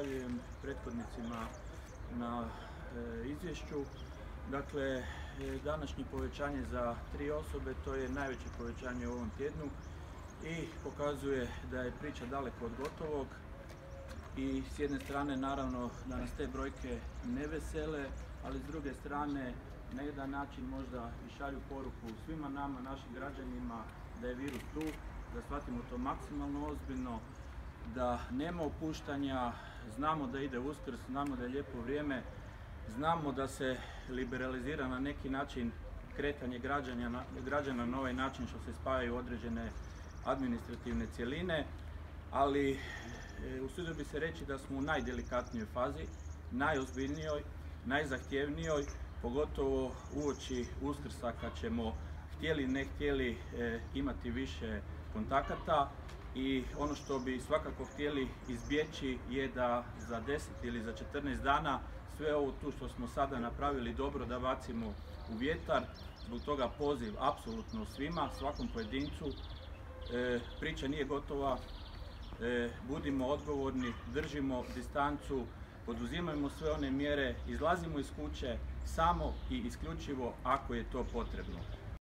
zahvaljujem prethodnicima na izvješću. Dakle, današnje povećanje za 3 osobe, to je najveće povećanje u ovom tjednu i pokazuje da je priča daleko od gotovog. I s jedne strane naravno da nas te brojke ne vesele, ali s druge strane na jedan način možda i šalju poruku svima nama, našim građanima, da je virus tu, da shvatimo to maksimalno ozbiljno, da nema opuštanja, znamo da ide Uskrs, znamo da je lijepo vrijeme, znamo da se liberalizira na neki način kretanje građana na ovaj način što se spajaju određene administrativne cjeline, ali usudio bi se reći da smo u najdelikatnijoj fazi, najozbiljnijoj, najzahtjevnijoj, pogotovo uoči Uskrsa kad ćemo htjeli ne htjeli imati više kontakata. I ono što bi svakako htjeli izbjeći je da za 10 ili za 14 dana sve ovo tu što smo sada napravili dobro da bacimo u vjetar. Zbog toga poziv apsolutno svima, svakom pojedincu. Priča nije gotova, budimo odgovorni, držimo distancu, poduzimajmo sve one mjere, izlazimo iz kuće samo i isključivo ako je to potrebno.